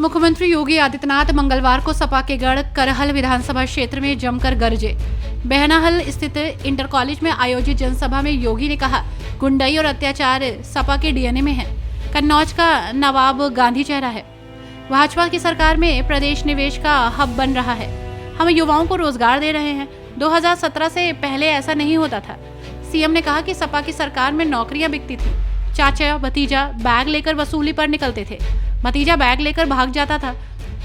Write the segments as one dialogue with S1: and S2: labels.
S1: मुख्यमंत्री योगी आदित्यनाथ मंगलवार को सपा के गढ़ करहल विधानसभा क्षेत्र में जमकर गरजे। बहनाहल स्थित इंटर कॉलेज में आयोजित जनसभा में योगी ने कहा, गुंडाई और अत्याचार सपा के डीएनए में है। कन्नौज का नवाब गांधी चेहरा है। भाजपा की सरकार में प्रदेश निवेश का हब बन रहा है। हम युवाओं को रोजगार दे रहे हैं। 2017 से पहले ऐसा नहीं होता था। सीएम ने कहा कि सपा की सरकार में नौकरियां बिकती थी। चाचा भतीजा बैग लेकर वसूली पर निकलते थे। भतीजा बैग लेकर भाग जाता था।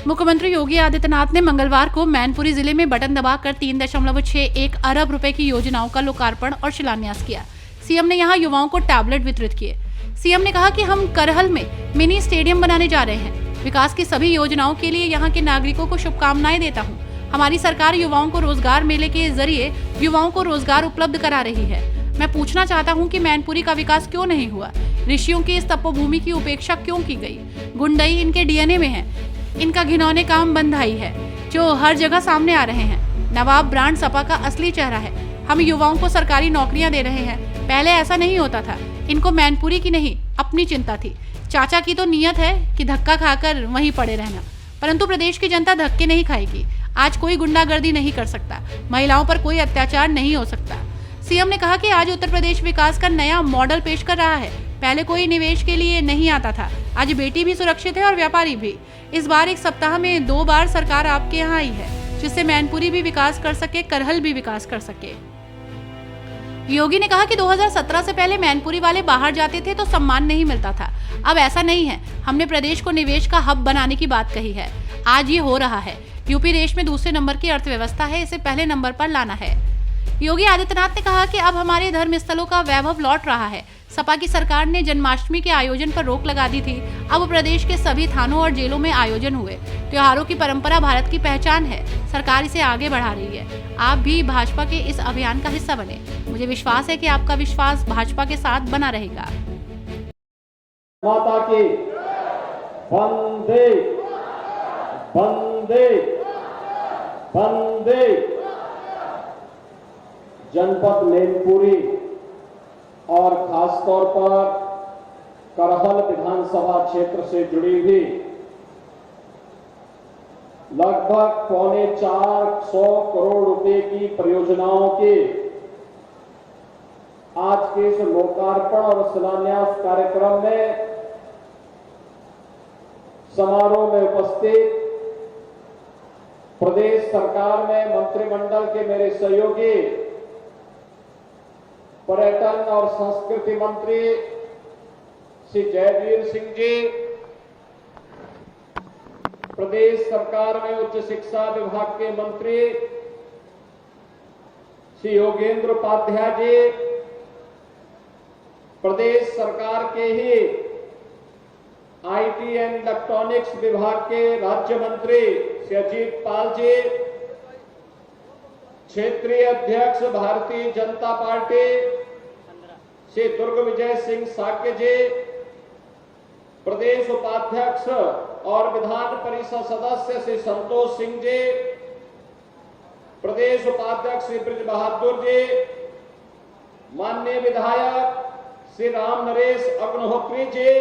S1: मुख्यमंत्री योगी आदित्यनाथ ने मंगलवार को मैनपुरी जिले में बटन दबाकर 3.61 अरब रुपए की योजनाओं का लोकार्पण और शिलान्यास किया। सीएम ने यहां युवाओं को टैबलेट वितरित किए। सीएम ने कहा कि हम करहल में मिनी स्टेडियम बनाने जा रहे हैं। विकास की सभी योजनाओं के लिए यहां के नागरिकों को शुभकामनाएं देता हूं। हमारी सरकार युवाओं को रोजगार मेले के जरिए युवाओं को रोजगार उपलब्ध करा रही है। मैं पूछना चाहता हूं कि मैनपुरी का विकास क्यों नहीं हुआ? ऋषियों की इस तपोभूमि की उपेक्षा क्यों की गई? गुंडाई इनके डीएनए में है। इनका घिनौने काम बंधाई है जो हर जगह सामने आ रहे हैं। नवाब ब्रांड सपा का असली चेहरा है। हम युवाओं को सरकारी नौकरियां दे रहे हैं। पहले ऐसा नहीं होता था। इनको मैनपुरी की नहीं, अपनी चिंता थी। चाचा की तो नियत है कि धक्का खाकर वहीं पड़े रहना, परंतु प्रदेश की जनता धक्के नहीं खाएगी। आज कोई गुंडागर्दी नहीं कर सकता। महिलाओं पर कोई अत्याचार नहीं हो सकता। सीएम ने कहा कि आज उत्तर प्रदेश विकास का नया मॉडल पेश कर रहा है। पहले कोई निवेश के लिए नहीं आता था। आज बेटी भी सुरक्षित है और व्यापारी भी। इस बार एक सप्ताह में 2 बार सरकार आपके यहाँ आई है, जिससे मैनपुरी भी विकास कर सके, करहल भी विकास कर सके। योगी ने कहा कि 2017 से पहले मैनपुरी वाले बाहर जाते थे तो सम्मान नहीं मिलता था। अब ऐसा नहीं है। हमने प्रदेश को निवेश का हब बनाने की बात कही है। आज ये हो रहा है। यूपी देश में दूसरे नंबर की अर्थव्यवस्था है, इसे पहले नंबर पर लाना है। योगी आदित्यनाथ ने कहा कि अब हमारे धर्म स्थलों का वैभव लौट रहा है। सपा की सरकार ने जन्माष्टमी के आयोजन पर रोक लगा दी थी। अब प्रदेश के सभी थानों और जेलों में आयोजन हुए। त्योहारों की परंपरा भारत की पहचान है। सरकार इसे आगे बढ़ा रही है। आप भी भाजपा के इस अभियान का हिस्सा बने। मुझे विश्वास है कि आपका विश्वास भाजपा के साथ बना रहेगा।
S2: माता की वंदे वंदे वंदे। जनपद मैनपुरी और खासतौर पर करहल विधानसभा क्षेत्र से जुड़ी हुई लगभग 450 करोड़ रुपए की परियोजनाओं के आज के इस लोकार्पण और शिलान्यास कार्यक्रम में समारोह में उपस्थित प्रदेश सरकार में मंत्रिमंडल के मेरे सहयोगी पर्यटन और संस्कृति मंत्री श्री जयवीर सिंह जी, प्रदेश सरकार में उच्च शिक्षा विभाग के मंत्री श्री योगेंद्र उपाध्याय जी, प्रदेश सरकार के ही आईटी एंड इलेक्ट्रॉनिक्स विभाग के राज्य मंत्री श्री अजीत पाल जी, क्षेत्रीय अध्यक्ष भारतीय जनता पार्टी श्री दुर्ग विजय सिंह साक्य जी, प्रदेश उपाध्यक्ष और विधान परिषद सदस्य श्री संतोष सिंह जी, प्रदेश उपाध्यक्ष श्री ब्रिज बहादुर जी, माननीय विधायक श्री राम नरेश अग्निहोत्री जी,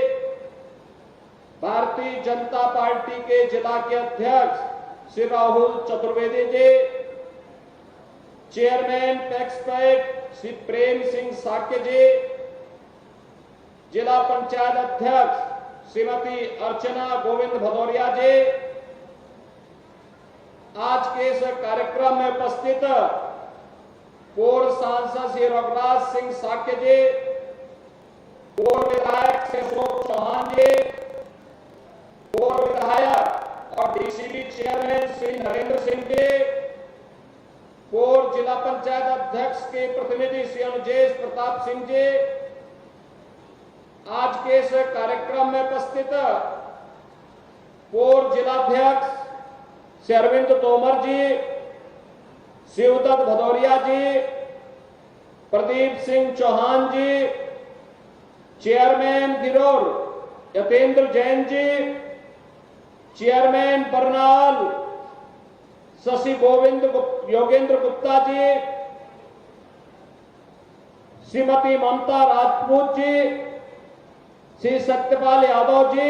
S2: भारतीय जनता पार्टी के जिला के अध्यक्ष श्री राहुल चतुर्वेदी जी, चेयरमैन पैक्सपेट श्री प्रेम सिंह साक्य जी, जिला पंचायत अध्यक्ष श्रीमती अर्चना गोविंद भदौरिया जी, आज के इस कार्यक्रम में उपस्थित पूर्व सांसद श्री रघुराज सिंह साक्य जी, पूर्व विधायक श्री अशोक चौहान जी, पूर्व विधायक और डीसीबी चेयरमैन श्री नरेंद्र सिंह जी, पूर्व जिला पंचायत अध्यक्ष के प्रतिनिधि श्री अनुजेश प्रताप सिंह जी, आज के इस कार्यक्रम में उपस्थित पूर्व जिलाध्यक्ष श्री अरविंद तोमर जी, शिवदत्त भदौरिया जी, प्रदीप सिंह चौहान जी, चेयरमैन गिरोर यतेंद्र जैन जी, चेयरमैन बरनाल शशि गोविंद योगेंद्र गुप्ता जी, श्रीमती ममता राजपूत जी, श्री सत्यपाल यादव जी,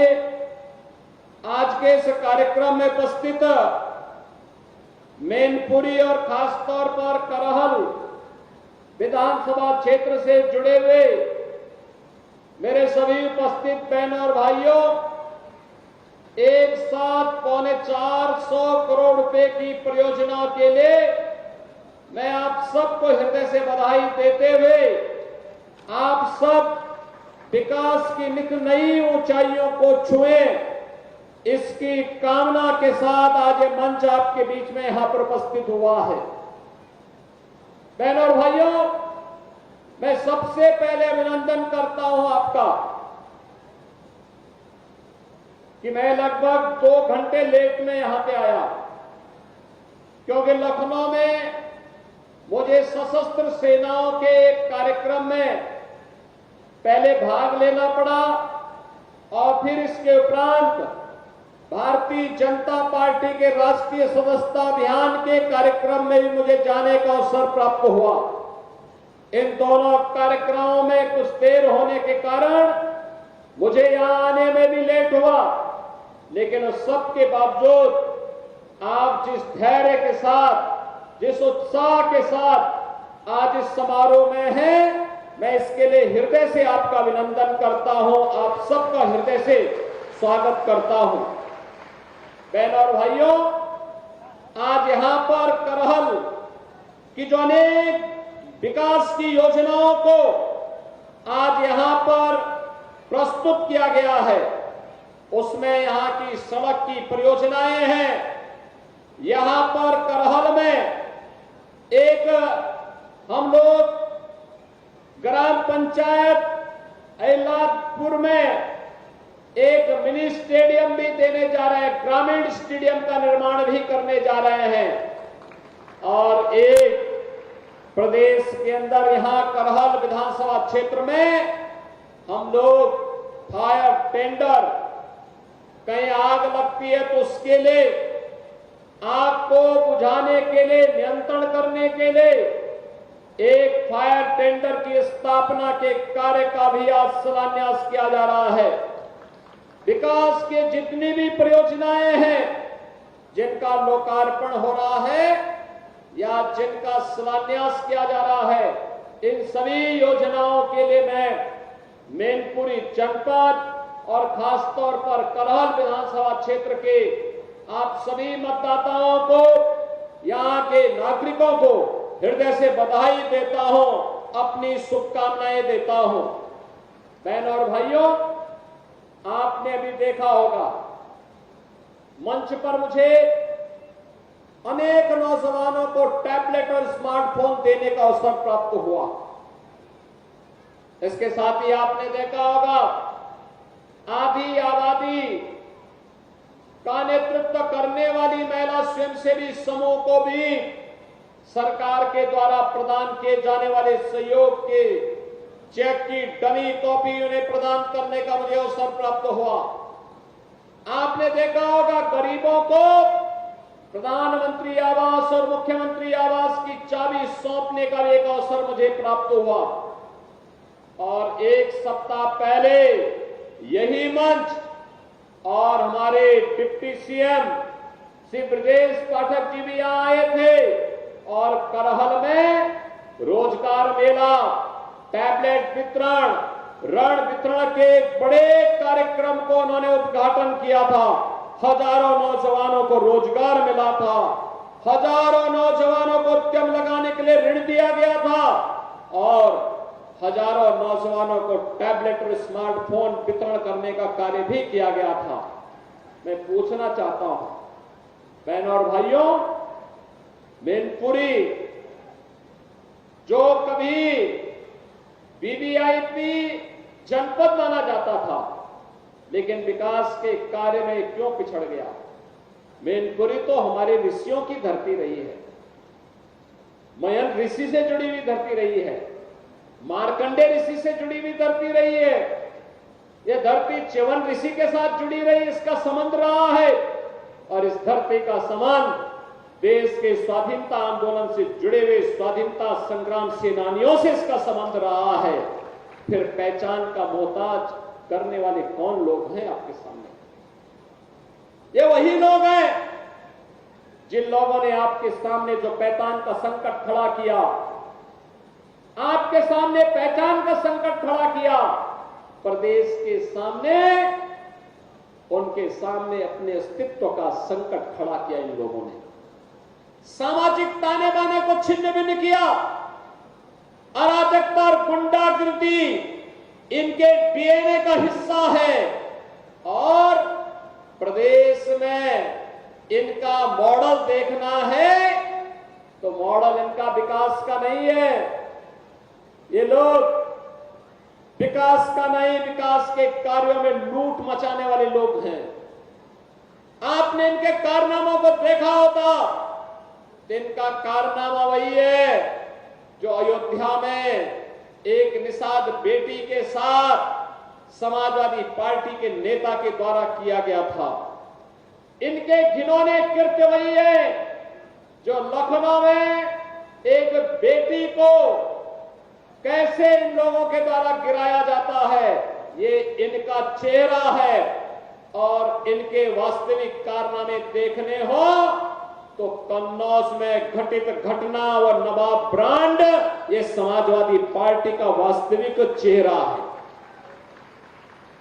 S2: आज के इस कार्यक्रम में उपस्थित मैनपुरी और खासतौर पर करहल विधानसभा क्षेत्र से जुड़े हुए मेरे सभी उपस्थित बहनों और भाइयों, एक साथ 450 करोड़ रुपए की परियोजना के लिए मैं आप सबको हृदय से बधाई देते हुए आप सब विकास की नित नई ऊंचाइयों को छुएं, इसकी कामना के साथ आज ये मंच आपके बीच में यहां पर उपस्थित हुआ है। बहनों और भाइयों, मैं सबसे पहले अभिनंदन करता हूं आपका कि मैं लगभग 2 घंटे लेट में यहां पे आया, क्योंकि लखनऊ में मुझे सशस्त्र सेनाओं के एक कार्यक्रम में पहले भाग लेना पड़ा और फिर इसके उपरांत भारतीय जनता पार्टी के राष्ट्रीय सदस्यता अभियान के कार्यक्रम में भी मुझे जाने का अवसर प्राप्त हुआ। इन दोनों कार्यक्रमों में कुछ देर होने के कारण मुझे यहां आने में भी लेट हुआ, लेकिन उस सब के बावजूद आप जिस धैर्य के साथ, जिस उत्साह के साथ आज इस समारोह में हैं, मैं इसके लिए हृदय से आपका अभिनंदन करता हूं, आप सबका हृदय से स्वागत करता हूं। बहनों और भाइयों, आज यहां पर करहल की जो अनेक विकास की योजनाओं को आज यहां पर प्रस्तुत किया गया है, उसमें यहां की सड़क की परियोजनाएं हैं। यहां पर करहल में एक हम लोग ग्राम पंचायत एलादपुर में एक मिनी स्टेडियम भी देने जा रहे हैं, ग्रामीण स्टेडियम का निर्माण भी करने जा रहे हैं। और एक प्रदेश के अंदर यहां करहल विधानसभा क्षेत्र में हम लोग फायर टेंडर, कहीं आग लगती है तो उसके लिए आग को बुझाने के लिए, नियंत्रण करने के लिए एक फायर टेंडर की स्थापना के कार्य का भी आज शिलान्यास किया जा रहा है। विकास के जितनी भी परियोजनाएं हैं जिनका लोकार्पण हो रहा है या जिनका शिलान्यास किया जा रहा है, इन सभी योजनाओं के लिए मैं मैनपुरी जनपद और खासतौर पर करहल विधानसभा क्षेत्र के आप सभी मतदाताओं को, यहां के नागरिकों को हृदय से बधाई देता हूं, अपनी शुभकामनाएं देता हूं। बहनों और भाइयों, आपने अभी देखा होगा मंच पर मुझे अनेक नौजवानों को टैबलेट और स्मार्टफोन देने का अवसर प्राप्त हुआ। इसके साथ ही आपने देखा होगा आधी आबादी का नेतृत्व करने वाली महिला स्वयंसेवी समूह को भी सरकार के द्वारा प्रदान किए जाने वाले सहयोग के चेक की डमी कॉपी उन्हें प्रदान करने का मुझे अवसर प्राप्त हुआ। आपने देखा होगा गरीबों को प्रधानमंत्री आवास और मुख्यमंत्री आवास की चाबी सौंपने का एक अवसर मुझे प्राप्त हुआ। और एक सप्ताह पहले यही मंच और हमारे डिप्टी सीएम श्री ब्रजेश पाठक जी भी यहां आए थे और करहल में रोजगार मेला, टैबलेट वितरण, ऋण वितरण के बड़े कार्यक्रम को उन्होंने उद्घाटन किया था। हजारों नौजवानों को रोजगार मिला था, हजारों नौजवानों को उद्यम लगाने के लिए ऋण दिया गया था और हजारों नौजवानों को टैबलेट और स्मार्टफोन वितरण करने का कार्य भी किया गया था। मैं पूछना चाहता हूं बहनों और भाइयों, मैनपुरी जो कभी वीवीआईपी जनपद माना जाता था, लेकिन विकास के कार्य में क्यों पिछड़ गया? मैनपुरी तो हमारे ऋषियों की धरती रही है, मयन ऋषि से जुड़ी हुई धरती रही है, मार्कंडे ऋषि से जुड़ी हुई धरती रही है, यह धरती च्यवन ऋषि के साथ जुड़ी रही, इसका संबंध रहा है। और इस धरती का संबंध देश के स्वाधीनता आंदोलन से जुड़े हुए स्वाधीनता संग्राम सेनानियों से इसका संबंध रहा है। फिर पहचान का मोहताज करने वाले कौन लोग हैं आपके सामने? ये वही लोग हैं जिन लोगों ने आपके सामने जो पहचान का संकट खड़ा किया, आपके सामने पहचान का संकट खड़ा किया, प्रदेश के सामने, उनके सामने अपने अस्तित्व का संकट खड़ा किया। इन लोगों ने सामाजिक ताने बाने को छिन्न भिन्न किया। अराजकता और गुंडागिर्दी इनके डीएनए का हिस्सा है और प्रदेश में इनका मॉडल देखना है तो मॉडल इनका विकास का नहीं है। ये लोग विकास का नहीं, विकास के कार्यों में लूट मचाने वाले लोग हैं। आपने इनके कारनामों को देखा होता तो इनका कारनामा वही है जो अयोध्या में एक निषाद बेटी के साथ समाजवादी पार्टी के नेता के द्वारा किया गया था। इनके घिनौने कृत्य वही है जो लखनऊ में एक बेटी को कैसे इन लोगों के द्वारा गिराया जाता है, ये इनका चेहरा है। और इनके वास्तविक कारनामे देखने हो तो कन्नौज में घटित घटना और नवाब ब्रांड ये समाजवादी पार्टी का वास्तविक चेहरा है।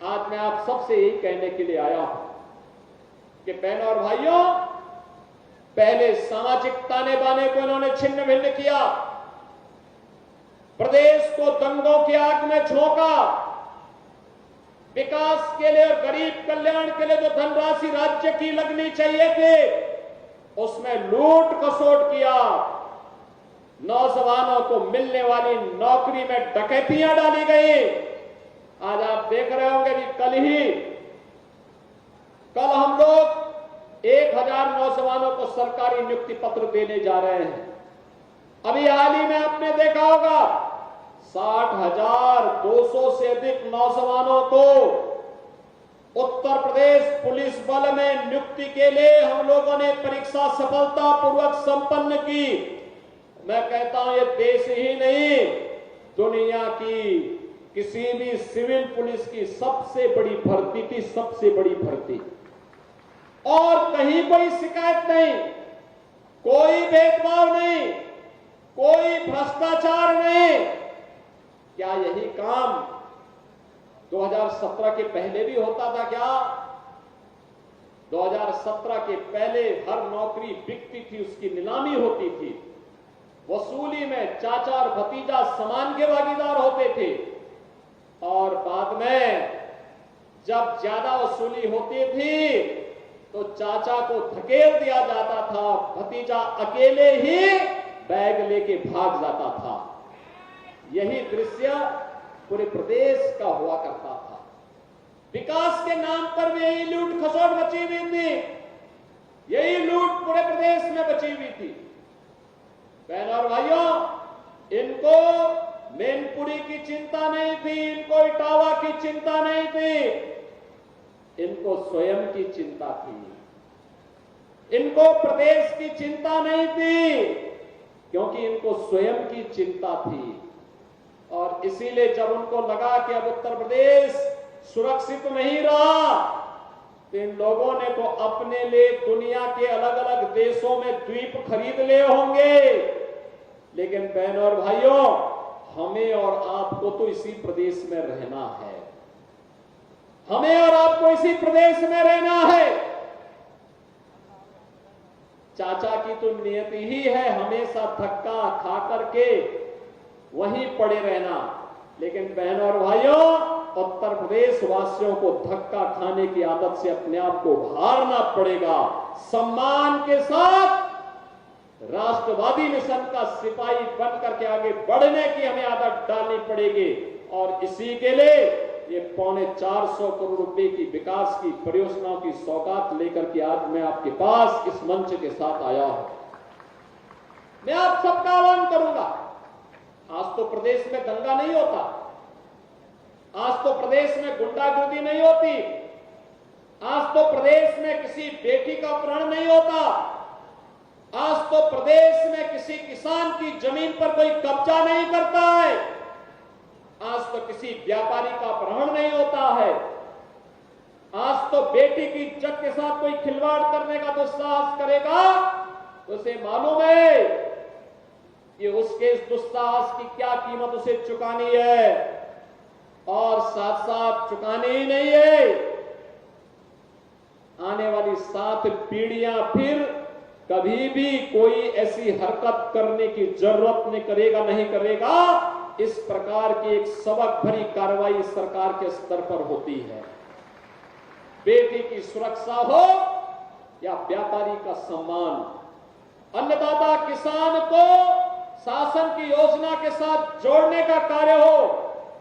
S2: आज मैं आप सबसे यही कहने के लिए आया हूं कि बहनों और भाइयों, पहले सामाजिक ताने बाने को इन्होंने छिन्न भिन्न किया, प्रदेश को दंगों की आग में झोंका, विकास के लिए और गरीब कल्याण के लिए जो धनराशि राज्य की लगनी चाहिए थी उसमें लूट खसोट किया, नौजवानों को मिलने वाली नौकरी में डकैतियां डाली गई। आज आप देख रहे होंगे कि कल हम लोग 1000 नौजवानों को सरकारी नियुक्ति पत्र देने जा रहे हैं। अभी हाल ही में आपने देखा होगा 60,200 से अधिक नौजवानों को उत्तर प्रदेश पुलिस बल में नियुक्ति के लिए हम लोगों ने परीक्षा सफलतापूर्वक संपन्न की। मैं कहता हूं ये देश ही नहीं, दुनिया की किसी भी सिविल पुलिस की सबसे बड़ी भर्ती थी, सबसे बड़ी भर्ती। और कहीं कोई शिकायत नहीं, कोई भेदभाव नहीं, कोई भ्रष्टाचार नहीं। क्या यही काम 2017 के पहले भी होता था क्या? 2017 के पहले हर नौकरी बिकती थी, उसकी नीलामी होती थी, वसूली में चाचा और भतीजा समान के भागीदार होते थे और बाद में जब ज्यादा वसूली होती थी तो चाचा को धकेल दिया जाता था, भतीजा अकेले ही बैग लेके भाग जाता था। यही दृश्य पूरे प्रदेश का हुआ करता था। विकास के नाम पर भी यही लूट खसोट मची हुई थी, यही लूट पूरे प्रदेश में बची हुई थी। बहनों और भाइयों, इनको मैनपुरी की चिंता नहीं थी, इनको इटावा की चिंता नहीं थी, इनको स्वयं की चिंता थी। इनको प्रदेश की चिंता नहीं थी क्योंकि इनको स्वयं की चिंता थी। और इसीलिए जब उनको लगा कि अब उत्तर प्रदेश सुरक्षित नहीं रहा तो इन लोगों ने तो अपने लिए दुनिया के अलग अलग देशों में द्वीप खरीद लिए होंगे। लेकिन बहनों और भाइयों, हमें और आपको तो इसी प्रदेश में रहना है, हमें और आपको इसी प्रदेश में रहना है। चाचा की तो नियति ही है हमेशा धक्का खा करके वहीं पड़े रहना। लेकिन बहनों और भाइयों, उत्तर प्रदेश वासियों को धक्का खाने की आदत से अपने आप को उभारना पड़ेगा। सम्मान के साथ राष्ट्रवादी मिशन का सिपाही बन करके आगे बढ़ने की हमें आदत डालनी पड़ेगी। और इसी के लिए ये 450 करोड़ रुपए की विकास की परियोजनाओं की सौगात लेकर के आज मैं आपके पास इस मंच के साथ आया हूं। मैं आप सबका आह्वान करूंगा, आज तो प्रदेश में दंगा नहीं होता, आज तो प्रदेश में गुंडागर्दी नहीं होती, आज तो प्रदेश में किसी बेटी का अपहरण नहीं होता, आज तो प्रदेश में किसी किसान की जमीन पर कोई कब्जा नहीं करता है, आज तो किसी व्यापारी का अपहरण नहीं होता है, आज आज तो बेटी की इज्जत के साथ कोई खिलवाड़ करने का दुस्साहस करेगा तो उसे मालूम है कि उसके इस दुस्साहस की क्या कीमत उसे चुकानी है, और साथ साथ चुकानी ही नहीं है, आने वाली 7 पीढ़ियां फिर कभी भी कोई ऐसी हरकत करने की जरूरत नहीं करेगा। इस प्रकार की एक सबक भरी कार्रवाई सरकार के स्तर पर होती है। बेटी की सुरक्षा हो या व्यापारी का सम्मान, अन्नदाता किसान को शासन की योजना के साथ जोड़ने का कार्य हो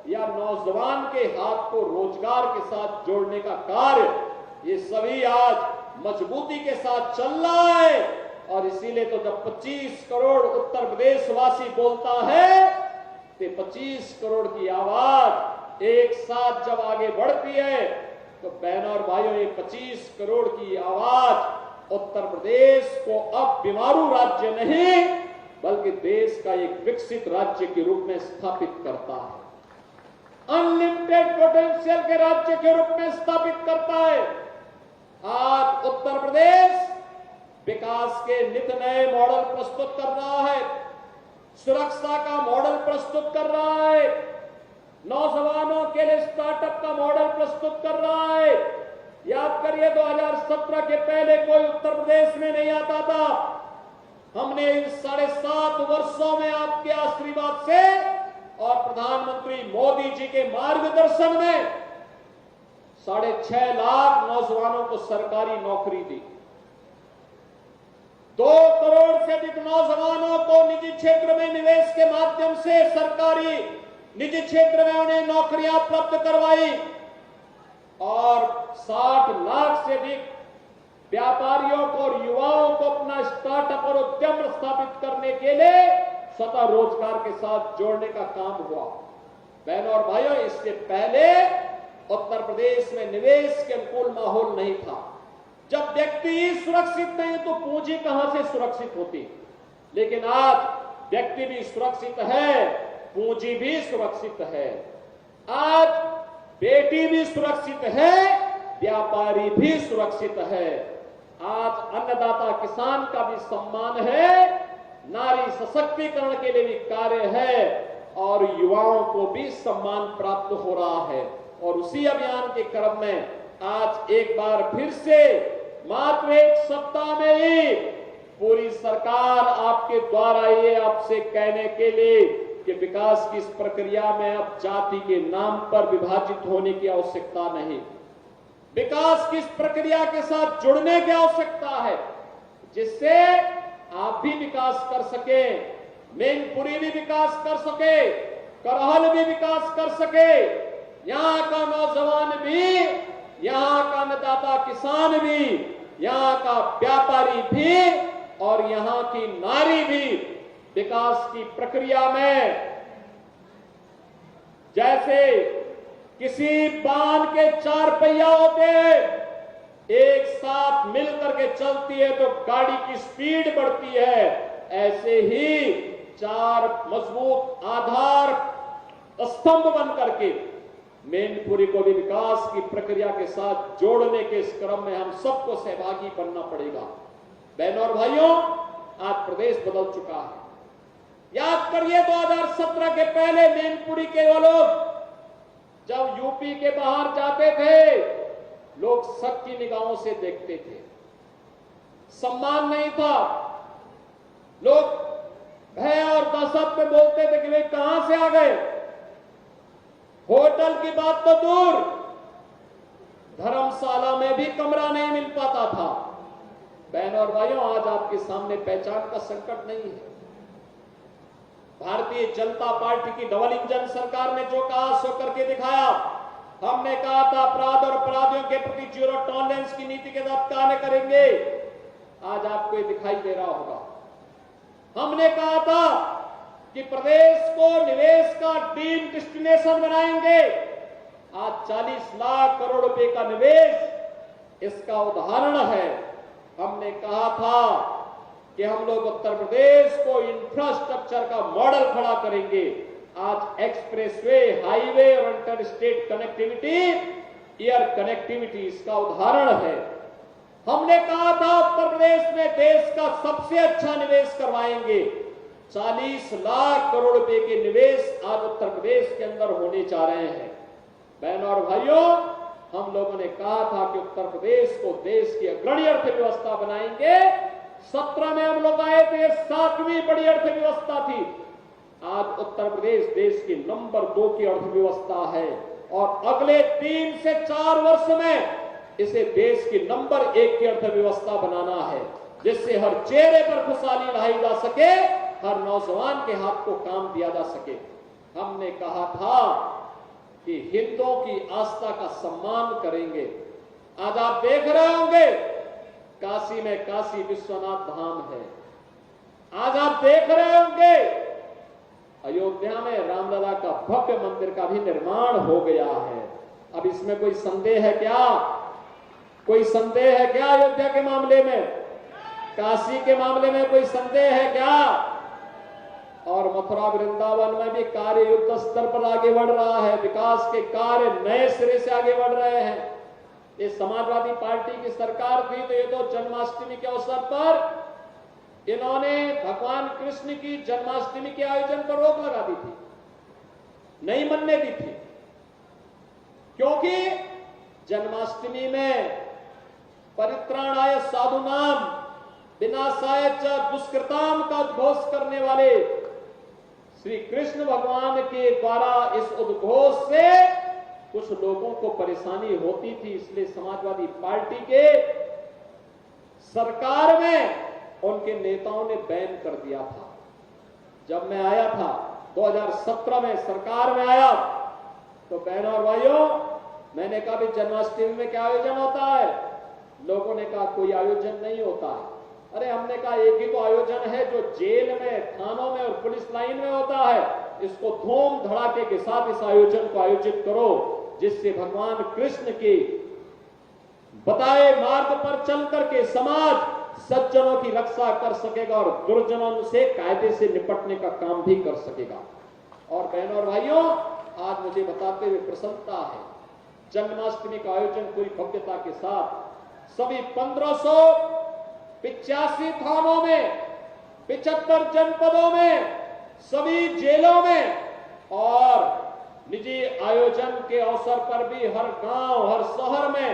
S2: या नौजवान के हाथ को रोजगार के साथ जोड़ने का कार्य, ये सभी आज मजबूती के साथ चल रहा है। और इसीलिए तो जब 25 करोड़ उत्तर प्रदेश वासी बोलता है तो 25 करोड़ की आवाज एक साथ जब आगे बढ़ती है तो बहनों और भाइयों, ये 25 करोड़ की आवाज उत्तर प्रदेश को अब बीमारू राज्य नहीं बल्कि देश का एक विकसित राज्य के रूप में स्थापित करता है, अनलिमिटेड पोटेंशियल के राज्य के रूप में स्थापित करता है। आज उत्तर प्रदेश विकास के नित नए मॉडल प्रस्तुत कर रहा है, सुरक्षा का मॉडल प्रस्तुत कर रहा है, नौजवानों के लिए स्टार्टअप का मॉडल प्रस्तुत कर रहा है। याद करिए 2017 के पहले कोई उत्तर प्रदेश में नहीं आता था। हमने इन 7.5 वर्षों में आपके आशीर्वाद से और प्रधानमंत्री मोदी जी के मार्गदर्शन में 6.5 लाख नौजवानों को सरकारी नौकरी दी, 2 करोड़ से अधिक नौजवानों को निजी क्षेत्र में निवेश के माध्यम से सरकारी निजी क्षेत्र में उन्हें नौकरियां उपलब्ध करवाई और 60 लाख से अधिक व्यापारियों को और युवाओं को अपना स्टार्टअप और उद्यम स्थापित करने के लिए स्वतः रोजगार के साथ जोड़ने का काम हुआ। बहनों और भाइयों, इससे पहले उत्तर प्रदेश में निवेश के अनुकूल माहौल नहीं था। जब व्यक्ति ही सुरक्षित नहीं तो पूंजी कहां से सुरक्षित होती। लेकिन आज व्यक्ति भी सुरक्षित है, पूंजी भी सुरक्षित है, आज बेटी भी सुरक्षित है, व्यापारी भी सुरक्षित है, आज अन्नदाता किसान का भी सम्मान है, नारी सशक्तिकरण के लिए भी कार्य है और युवाओं को भी सम्मान प्राप्त हो रहा है। और उसी अभियान के क्रम में आज एक बार फिर से मात्र 1 सप्ताह में ही पूरी सरकार आपके द्वारा ये आपसे कहने के लिए कि विकास की इस प्रक्रिया में अब जाति के नाम पर विभाजित होने की आवश्यकता नहीं, विकास की इस प्रक्रिया के साथ जुड़ने की आवश्यकता है, जिससे आप भी विकास कर सके, मैनपुरी भी विकास कर सके, करहल भी विकास कर सके, यहाँ का नौजवान भी, यहाँ का अन्नदाता किसान भी, यहाँ का व्यापारी भी और यहाँ की नारी भी विकास की प्रक्रिया में जैसे किसी बांध के 4 पहिया होते हैं, एक साथ मिलकर के चलती है तो गाड़ी की स्पीड बढ़ती है, ऐसे ही 4 मजबूत आधार स्तंभ बन करके मैनपुरी को भी विकास की प्रक्रिया के साथ जोड़ने के इस क्रम में हम सबको सहभागी बनना पड़ेगा। बहनों और भाइयों, आज प्रदेश बदल चुका है। याद करिए 2017 के पहले मैनपुरी के वो लोग जब यूपी के बाहर जाते थे, लोग शक की निगाहों से देखते थे, सम्मान नहीं था, लोग भय और दहशत में बोलते थे कि वे कहां से आ गए। होटल की बात तो दूर, धर्मशाला में भी कमरा नहीं मिल पाता था। बहनों और भाइयों, आज आपके सामने पहचान का संकट नहीं है। भारतीय जनता पार्टी की डबल इंजन सरकार ने जो कहा सो करके दिखाया। हमने कहा था अपराध और अपराधियों के प्रति जीरो टॉलरेंस की नीति के तहत कार्य करेंगे, आज आपको ये दिखाई दे रहा होगा। हमने कहा था कि प्रदेश को निवेश का ड्रीम डेस्टिनेशन बनाएंगे, आज 40 लाख करोड़ रुपए का निवेश इसका उदाहरण है। हमने कहा था कि हम लोग उत्तर प्रदेश को इंफ्रास्ट्रक्चर का मॉडल खड़ा करेंगे, आज एक्सप्रेसवे, हाईवे और inter state connectivity air connectivity इसका उदाहरण है। हमने कहा था उत्तर प्रदेश में देश का सबसे अच्छा निवेश करवाएंगे। 40 लाख करोड़ रुपए के निवेश आज उत्तर प्रदेश के अंदर होने जा रहे हैं। बहनों और भाइयों, हम लोगों ने कहा था कि उत्तर प्रदेश को देश की अग्रणी अर्थव्यवस्था बनाएंगे। 17 में हम लोग आए थे, 7वीं बड़ी अर्थव्यवस्था थी। आज उत्तर प्रदेश देश की नंबर 2 की अर्थव्यवस्था है और अगले 3 से 4 वर्ष में इसे देश की नंबर 1 की अर्थव्यवस्था बनाना है, जिससे हर चेहरे पर खुशहाली लाई जा सके, हर नौजवान के हाथ को काम दिया जा सके। हमने कहा था कि हिंदुओं की आस्था का सम्मान करेंगे। आज आप देख रहे होंगे काशी में काशी विश्वनाथ धाम है। आज आप देख रहे होंगे अयोध्या में रामलला का भव्य मंदिर का भी निर्माण हो गया है। अब इसमें कोई संदेह है क्या? कोई संदेह है क्या अयोध्या के मामले में? काशी के मामले में कोई संदेह है क्या? और मथुरा वृंदावन में भी कार्य युद्ध स्तर पर आगे बढ़ रहा है। विकास के कार्य नए सिरे से आगे बढ़ रहे हैं। ये समाजवादी पार्टी की सरकार थी तो ये तो जन्माष्टमी के अवसर पर इन्होंने भगवान कृष्ण की जन्माष्टमी के आयोजन पर रोक लगा दी थी, नहीं मनने दी थी, क्योंकि जन्माष्टमी में परित्राणाय साधुनाम विनाशाय च दुष्कृताम का उद्घोष करने वाले श्री कृष्ण भगवान के द्वारा इस उद्घोष से कुछ लोगों को परेशानी होती थी। इसलिए समाजवादी पार्टी के सरकार में उनके नेताओं ने बैन कर दिया था। जब मैं आया था 2017 में सरकार में आया तो बहनों और भाइयों मैंने कहा भी जन्माष्टमी में क्या आयोजन होता है? लोगों ने कहा कोई आयोजन नहीं होता है। अरे हमने कहा एक ही तो आयोजन है जो जेल में, थानों में और पुलिस लाइन में होता है। इसको धूम धड़ाके के साथ इस आयोजन को आयोजित करो, जिससे भगवान कृष्ण के बताए मार्ग पर चल करके समाज सज्जनों की रक्षा कर सकेगा और दुर्जनों से कायदे से निपटने का काम भी कर सकेगा। और बहनों और भाइयों, आज मुझे बताते हुए प्रसन्नता है, जन्माष्टमी का आयोजन पूरी भव्यता के साथ सभी 1585 थानों में, 75 जनपदों में, सभी जेलों में और निजी आयोजन के अवसर पर भी हर गांव, हर शहर में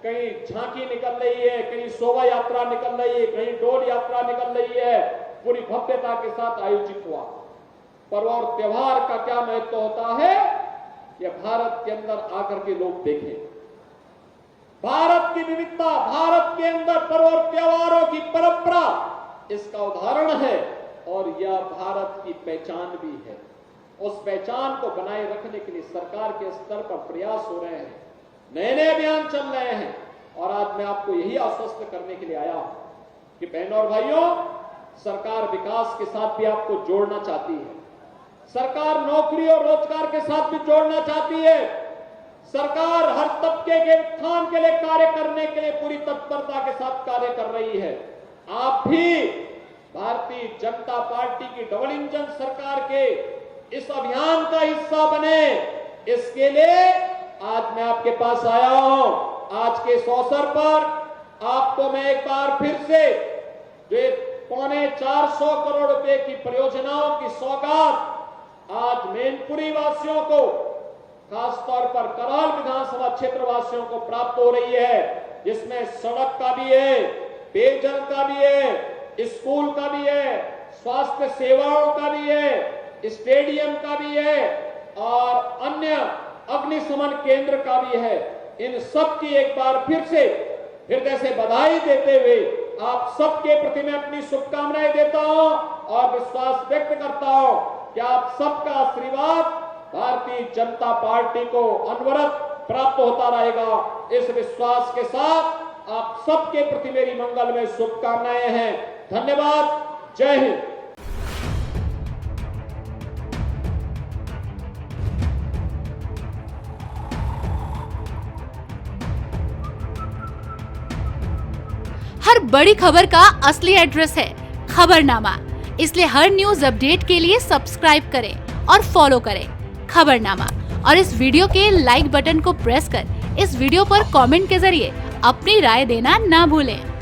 S2: कहीं झांकी निकल रही है, कहीं शोभा यात्रा निकल रही है, कहीं डोल यात्रा निकल रही है, पूरी भव्यता के साथ आयोजित हुआ। पर्व और त्योहार का क्या महत्व होता है, यह भारत के अंदर आकर के लोग देखें। भारत की विविधता, भारत के अंदर पर्व और त्योहारों की परंपरा इसका उदाहरण है और यह भारत की पहचान भी है। उस पहचान को बनाए रखने के लिए सरकार के स्तर पर प्रयास हो रहे हैं, नए नए अभियान चल रहे हैं। और आज मैं आपको यही आश्वस्त करने के लिए आया हूं कि बहनों और भाइयों, सरकार विकास के साथ भी आपको जोड़ना चाहती है। सरकार नौकरी और रोजगार के साथ भी जोड़ना चाहती है। सरकार हर तबके के उत्थान के लिए कार्य करने के लिए पूरी तत्परता के साथ कार्य कर रही है। आप भी भारतीय जनता पार्टी की डबल इंजन सरकार के इस अभियान का हिस्सा बने, इसके लिए आज मैं आपके पास आया हूं। आज के इस अवसर पर आपको मैं एक बार फिर से जो 450 करोड़ रुपए की परियोजनाओं की सौगात आज मैनपुरी वासियों को, खासतौर पर करहल विधानसभा क्षेत्र वासियों को प्राप्त हो रही है, जिसमें सड़क का भी है, पेयजल का भी है, स्कूल का भी है, स्वास्थ्य सेवाओं का भी है, स्टेडियम का भी है और अन्य अग्निशमन केंद्र का भी है। इन सब की एक बार फिर से हृदय से बधाई देते हुए आप सबके प्रति मैं अपनी शुभकामनाएं देता हूं और विश्वास व्यक्त करता हूं कि आप सबका आशीर्वाद भारतीय जनता पार्टी को अनवरत प्राप्त होता रहेगा। इस विश्वास के साथ आप सबके प्रति मेरी मंगलमय शुभकामनाएं हैं। धन्यवाद। जय हिंद।
S1: हर बड़ी खबर का असली एड्रेस है खबरनामा, इसलिए हर न्यूज अपडेट के लिए सब्सक्राइब करें और फॉलो करें खबरनामा और इस वीडियो के लाइक बटन को प्रेस कर इस वीडियो पर कमेंट के जरिए अपनी राय देना ना भूलें।